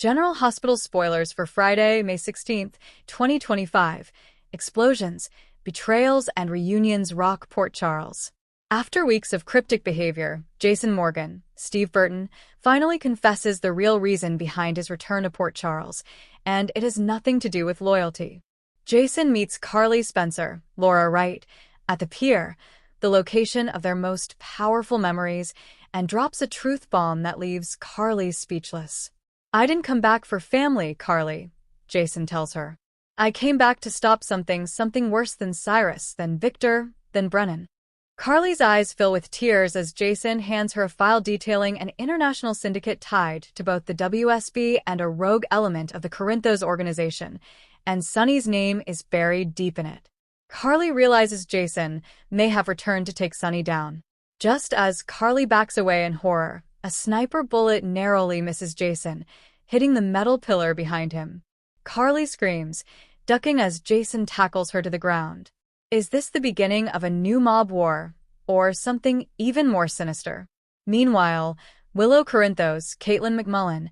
General Hospital spoilers for Friday, May 16th, 2025. Explosions, betrayals, and reunions rock Port Charles. After weeks of cryptic behavior, Jason Morgan, Steve Burton, finally confesses the real reason behind his return to Port Charles, and it has nothing to do with loyalty. Jason meets Carly Spencer, Laura Wright, at the pier, the location of their most powerful memories, and drops a truth bomb that leaves Carly speechless. "I didn't come back for family, Carly," Jason tells her. "I came back to stop something worse than Cyrus, than Victor, than Brennan." Carly's eyes fill with tears as Jason hands her a file detailing an international syndicate tied to both the WSB and a rogue element of the Corinthos organization, and Sonny's name is buried deep in it. Carly realizes Jason may have returned to take Sonny down. Just as Carly backs away in horror, a sniper bullet narrowly misses Jason, hitting the metal pillar behind him. Carly screams, ducking as Jason tackles her to the ground. Is this the beginning of a new mob war, or something even more sinister? Meanwhile, Willow Corinthos, Caitlin McMullen,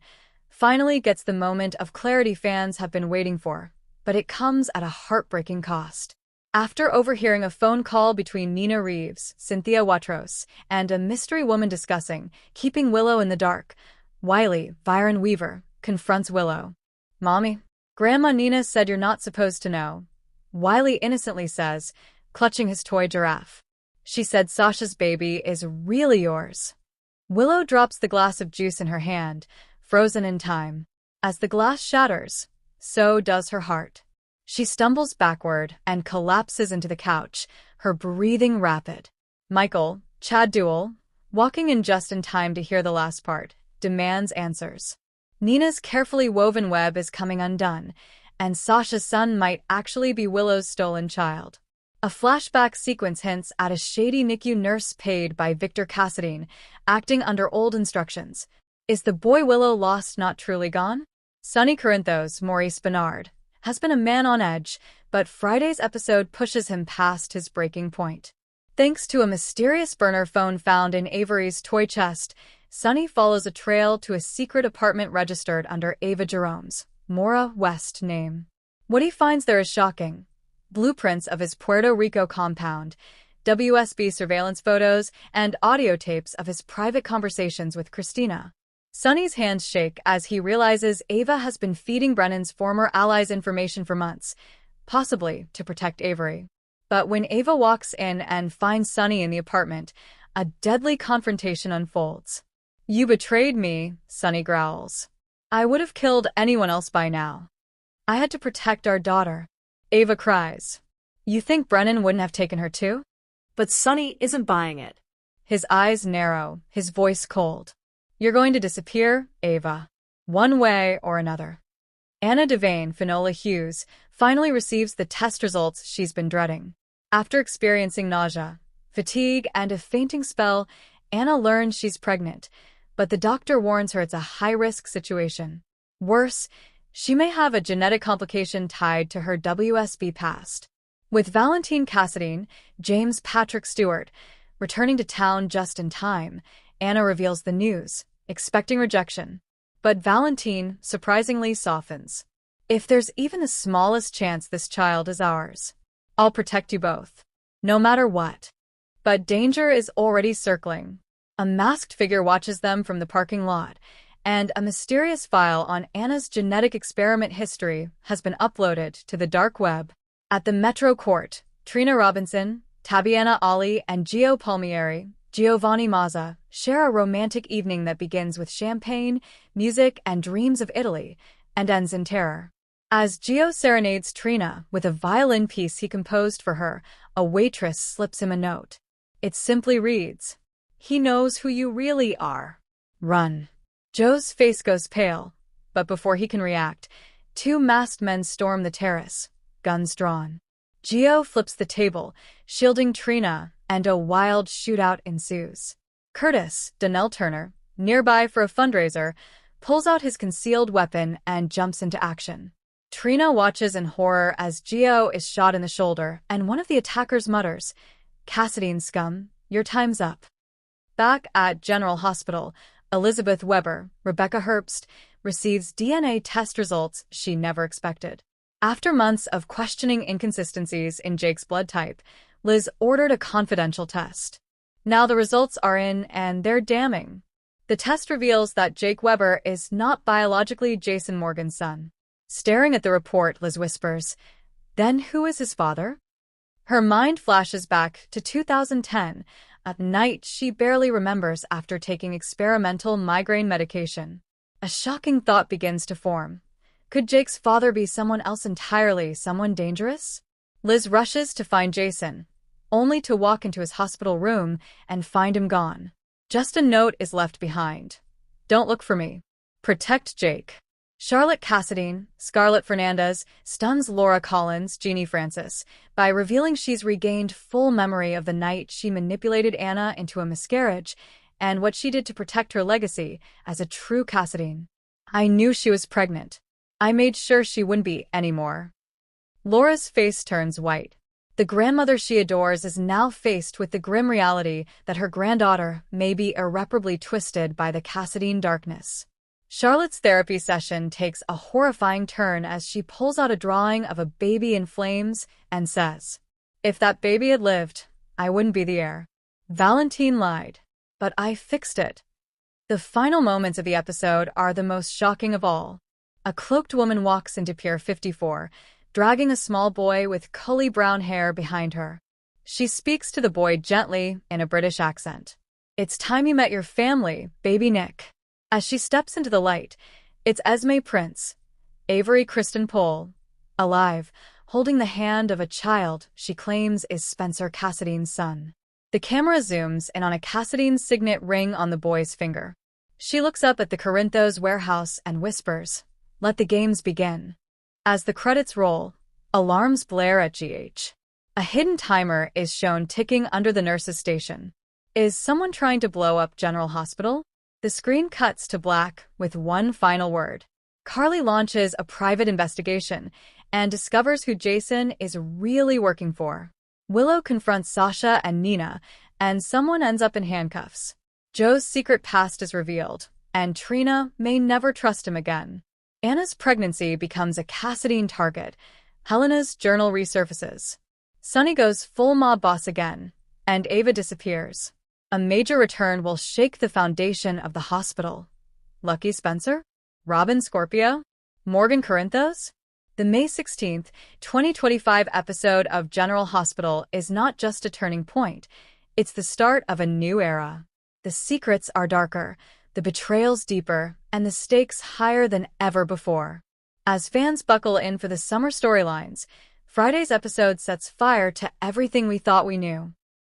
finally gets the moment of clarity fans have been waiting for, but it comes at a heartbreaking cost. After overhearing a phone call between Nina Reeves, Cynthia Watros, and a mystery woman discussing keeping Willow in the dark, Wiley, Byron Weaver, confronts Willow. "Mommy, Grandma Nina said you're not supposed to know," Wiley innocently says, clutching his toy giraffe. "She said Sasha's baby is really yours." Willow drops the glass of juice in her hand, frozen in time. As the glass shatters, so does her heart. She stumbles backward and collapses into the couch, her breathing rapid. Michael, Chad Duell, walking in just in time to hear the last part, demands answers. Nina's carefully woven web is coming undone, and Sasha's son might actually be Willow's stolen child. A flashback sequence hints at a shady NICU nurse paid by Victor Cassadine, acting under old instructions. Is the boy Willow lost, not truly gone? Sonny Corinthos, Maurice Bernard, has been a man on edge, but Friday's episode pushes him past his breaking point. Thanks to a mysterious burner phone found in Avery's toy chest, Sonny follows a trail to a secret apartment registered under Ava Jerome's Mora West name. What he finds there is shocking. Blueprints of his Puerto Rico compound, WSB surveillance photos, and audio tapes of his private conversations with Christina. Sonny's hands shake as he realizes Ava has been feeding Brennan's former allies information for months, possibly to protect Avery. But when Ava walks in and finds Sonny in the apartment, a deadly confrontation unfolds. "You betrayed me," Sonny growls. "I would have killed anyone else by now. I had to protect our daughter." Ava cries. "You think Brennan wouldn't have taken her too?" But Sonny isn't buying it. His eyes narrow, his voice cold. "You're going to disappear, Ava. One way or another." Anna Devane, Finola Hughes, finally receives the test results she's been dreading. After experiencing nausea, fatigue, and a fainting spell, Anna learns she's pregnant, but the doctor warns her it's a high-risk situation. Worse, she may have a genetic complication tied to her WSB past. With Valentine Cassadine, James Patrick Stewart, returning to town just in time, Anna reveals the news, expecting rejection. But Valentine surprisingly softens. "If there's even the smallest chance this child is ours, I'll protect you both, no matter what." But danger is already circling. A masked figure watches them from the parking lot, and a mysterious file on Anna's genetic experiment history has been uploaded to the dark web. At the Metro Court, Trina Robinson, Tabiana Ali, and Gio Palmieri, Giovanni Mazza, share a romantic evening that begins with champagne, music, and dreams of Italy, and ends in terror. As Gio serenades Trina with a violin piece he composed for her, a waitress slips him a note. It simply reads, "He knows who you really are. Run." Joe's face goes pale, but before he can react, two masked men storm the terrace, guns drawn. Gio flips the table, shielding Trina, and a wild shootout ensues. Curtis, Donnell Turner, nearby for a fundraiser, pulls out his concealed weapon and jumps into action. Trina watches in horror as Gio is shot in the shoulder, and one of the attackers mutters, "Cassadine scum, your time's up." Back at General Hospital, Elizabeth Weber, Rebecca Herbst, receives DNA test results she never expected. After months of questioning inconsistencies in Jake's blood type, Liz ordered a confidential test. Now the results are in, and they're damning. The test reveals that Jake Weber is not biologically Jason Morgan's son. Staring at the report, Liz whispers, "Then who is his father?" Her mind flashes back to 2010, a night she barely remembers after taking experimental migraine medication. A shocking thought begins to form. Could Jake's father be someone else entirely, someone dangerous? Liz rushes to find Jason, only to walk into his hospital room and find him gone. Just a note is left behind. "Don't look for me. Protect Jake." Charlotte Cassadine, Scarlett Fernandez, stuns Laura Collins, Jeannie Francis, by revealing she's regained full memory of the night she manipulated Anna into a miscarriage and what she did to protect her legacy as a true Cassadine. "I knew she was pregnant. I made sure she wouldn't be anymore." Laura's face turns white. The grandmother she adores is now faced with the grim reality that her granddaughter may be irreparably twisted by the Cassadine darkness. Charlotte's therapy session takes a horrifying turn as she pulls out a drawing of a baby in flames and says, "If that baby had lived, I wouldn't be the heir. Valentine lied, but I fixed it." The final moments of the episode are the most shocking of all. A cloaked woman walks into Pier 54, dragging a small boy with curly brown hair behind her. She speaks to the boy gently in a British accent. "It's time you met your family, baby Nick." As she steps into the light, it's Esme Prince, Avery Kristen Pohl, alive, holding the hand of a child she claims is Spencer Cassadine's son. The camera zooms in on a Cassadine signet ring on the boy's finger. She looks up at the Corinthos warehouse and whispers, "Let the games begin." As the credits roll, alarms blare at GH. A hidden timer is shown ticking under the nurse's station. Is someone trying to blow up General Hospital? The screen cuts to black with one final word. Carly launches a private investigation and discovers who Jason is really working for. Willow confronts Sasha and Nina, and someone ends up in handcuffs. Joe's secret past is revealed, and Trina may never trust him again. Anna's pregnancy becomes a Cassadine target. Helena's journal resurfaces. Sonny goes full mob boss again, and Ava disappears. A major return will shake the foundation of the hospital. Lucky Spencer? Robin Scorpio? Morgan Corinthos? The May 16th, 2025 episode of General Hospital is not just a turning point, it's the start of a new era. The secrets are darker, the betrayals deeper, and the stakes higher than ever before. As fans buckle in for the summer storylines, Friday's episode sets fire to everything we thought we knew.